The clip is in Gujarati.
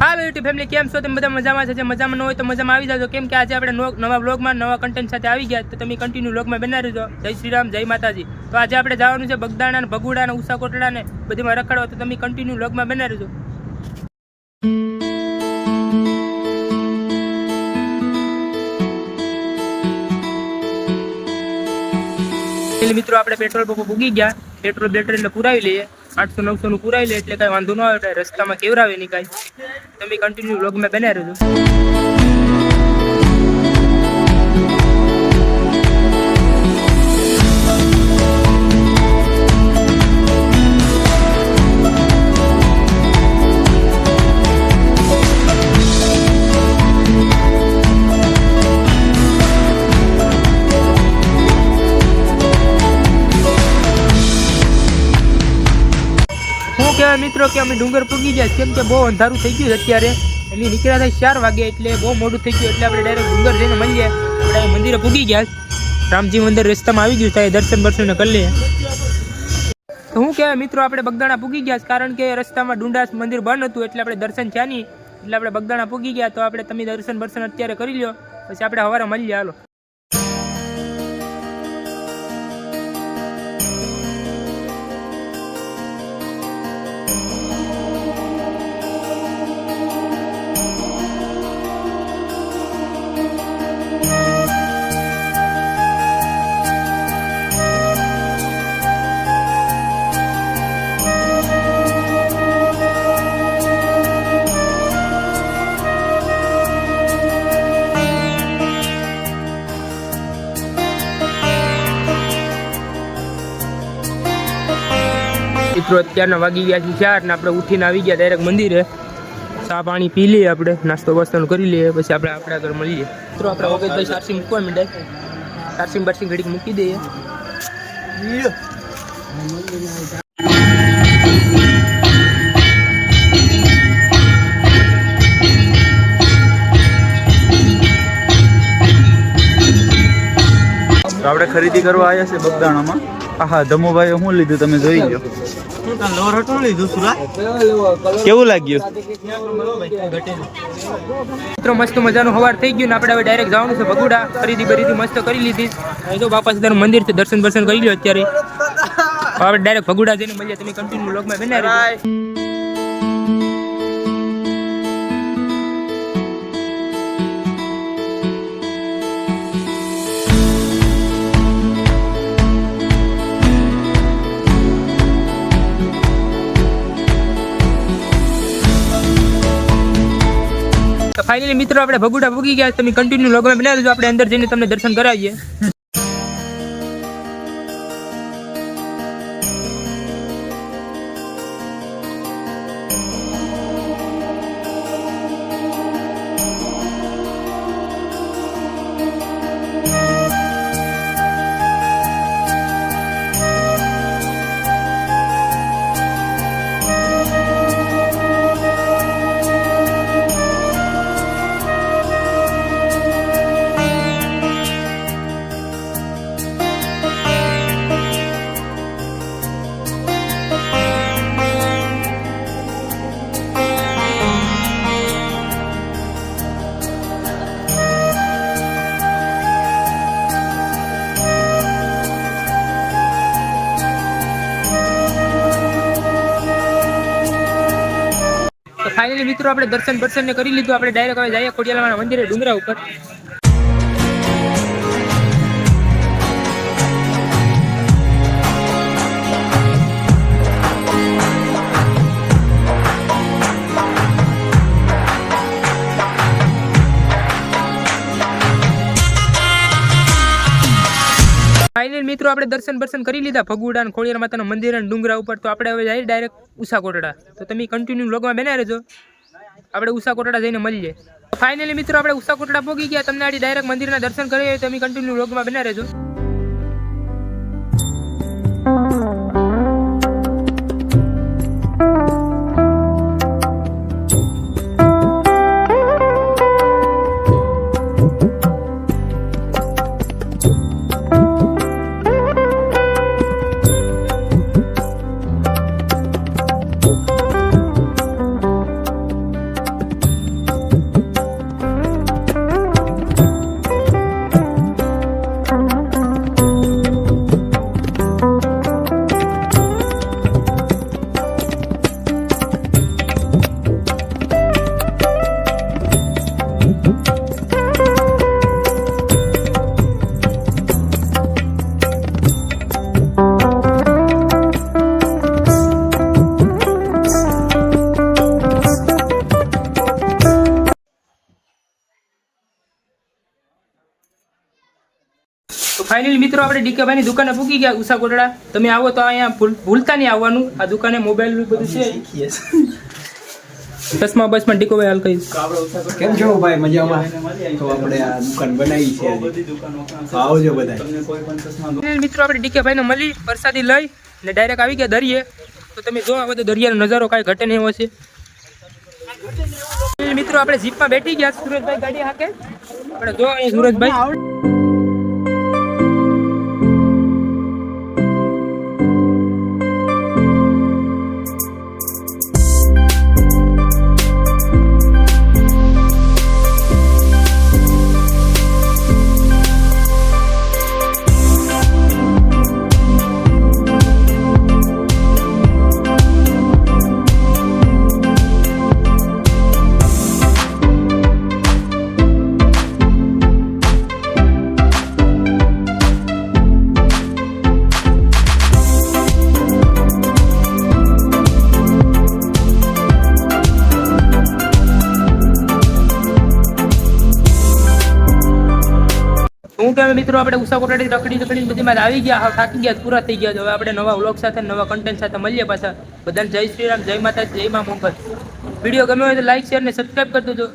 હાલો યુટ્યુબ ફેમિલી, કેમ છો? તમે બધા મજામાં છે? મજામાં ન હોય તો મજામાં આવી જાજો, કેમ કે આજે આપણે નવા વ્લોગમાં નવા કન્ટેન્ટ સાથે આવી ગયા. તો તમે કન્ટિન્યુ વ્લોગમાં બના રહેજો. જય શ્રી રામ, જય માતાજી. તો આજે આપણે જવાનું છે બગદાણા ને ભગુડા ને ઉષા કોટડા ને બધીમાં રખડવા. તો તમે કન્ટિન્યુ વ્લોગમાં બના રહેજો. મિત્રો આપણે પેટ્રોલ પંપ ઉગી ગયા. પેટ્રોલ એટલે પુરાવી લઈએ. 800-900 નું પુરાવી લે એટલે કઈ વાંધો ન આવે. રસ્તામાં કેવરાવે નહીં કાંઈ. તમે કન્ટિન્યુ વ્લોગમાં બન્યા રહેજો. કહેવાય મિત્રો કે અમે ડુંગર પૂગી ગયા, કેમ કે બહુ અંધારું થઈ ગયું અત્યારે. અમે નીકળ્યા થાય 4 વાગે, એટલે બહુ મોડું થઈ ગયું. એટલે આપણે ડાયરેક્ટ ડુંગર જઈને મળીએ. આપણે મંદિરે પૂગી ગયા. રામજી મંદિર રસ્તામાં આવી ગયું થાય, દર્શન કરી લઈએ. તો હું કહેવાય મિત્રો, આપણે બગદાણા પૂગી ગયા, કારણ કે રસ્તામાં ડુંડાસ મંદિર બંધ હતું, એટલે આપણે દર્શન થયા નહીં. એટલે આપણે બગદાણા પૂગી ગયા. તો આપણે તમે દર્શન અત્યારે કરી લો, પછી આપણે સવારે મળીએ. હાલો. મિત્રો અત્યારના વાગી ગયા છે 4 ને આપણે ઉઠીને આવી ગયા ડાયરેક્ટ મંદિરે. ચા પાણી પી લઈએ, આપણે નાસ્તો વાસ્તો કરી લઈએ, પછી આપણે આગળ મળીએ. મિત્રો આપણે વગતભાઈ ચાર્જિંગ મૂકવા માંડ્યા. ચાર્જિંગ ઘડીક મૂકી દઈએ. આપણે ખરીદી કરવા આવ્યા છે બગદાણામાં. હા, ધમુભાઈ શું લીધું તમે જોઈ લો. કેવું લાગ્યું મિત્રો? મસ્ત મજાનું સવાર થઈ ગયું ને આપણે હવે ડાયરેક્ટ જવાનું છે ભગુડા. ખરીદી મસ્ત કરી લીધી. અહીં તો બાપા સીતાનું મંદિર છે, દર્શન કરી લો અત્યારે. આપણે ડાયરેક્ટ ભગુડા જઈને મળીએ. તમે કન્ટિન્યુ વ્લોગમાં બન્યા રહેજો. ફાઇનલી મિત્રો આપણે ભગુડા પૂગી ગયા. તમે કન્ટિન્યુ વ્લોગમાં બનાવી દેજો. આપણે અંદર જઈને તમને દર્શન કરાવીએ. ફાઇનલી મિત્રો આપણે દર્શન કરી લીધું. આપણે ડાયરેક્ટ હવે જઈએ ખોડિયાલના મંદિરે ડુંગરા ઉપર. ફાઇનલી મિત્રો આપણે દર્શન કરી લીધા ભગુડા અને ખોડિયાર માતાના મંદિર અને ડુંગરા ઉપર. તો આપણે હવે જઈએ ડાયરેક્ટ ઉષા કોટડા. તો તમે કન્ટિન્યુ વ્લોગમાં બન્યા રહેજો. આપણે ઉષા કોટડા જઈને મળીએ. ફાઇનલી મિત્રો આપણે ઉષા કોટડા પહોંચી ગયા. તમને આડી ડાયરેક્ટ મંદિરના દર્શન કરીએ. તમે કન્ટિન્યુ વ્લોગમાં બન્યા રહેજો. મિત્રો આપણે ડીકેભાઈની દુકાને પૂકી ગયા ઉષા કોટડા. તમે આવો તો અહીંયા ભૂલતા નહીં આવવાનું. આ દુકાને મોબાઈલ બધું છે. ચશ્મા બસમાં ડીકોભાઈ હાલ કહીશ. કેમ છો ભાઈ? મજામાં? તો આપણે આ દુકાન બનાવી છે આજે. આવજો બધા. મિત્રો આપણે ડીકેભાઈને મળી પ્રસાદી લઈ ને ડાયરેક્ટ આવી ગયા દરિયે. તો તમે જો આ બધો દરિયાનો નજારો કાંઈ ઘટે નહીં એવો છે. મિત્રો આપણે જીપમાં બેઠી ગયા. સુરજભાઈ ગાડી હાકે. આપણે જો અહીં સુરજભાઈ. હું કે મિત્રો આપણે ઉષા કોટડી રખડી બધીમાં આવી ગયા. હવે થાકી ગયા, પૂરા થઈ ગયા. હવે આપણે નવા વ્લોગ સાથે નવા કન્ટેન્ટ સાથે મળીએ પાછા. બધાને જય શ્રી રામ, જય માતા, જય મા મોગલ. વિડીયો ગમ્યો હોય તો લાઈક શેર ને સબસ્ક્રાઈબ કરી દેજો.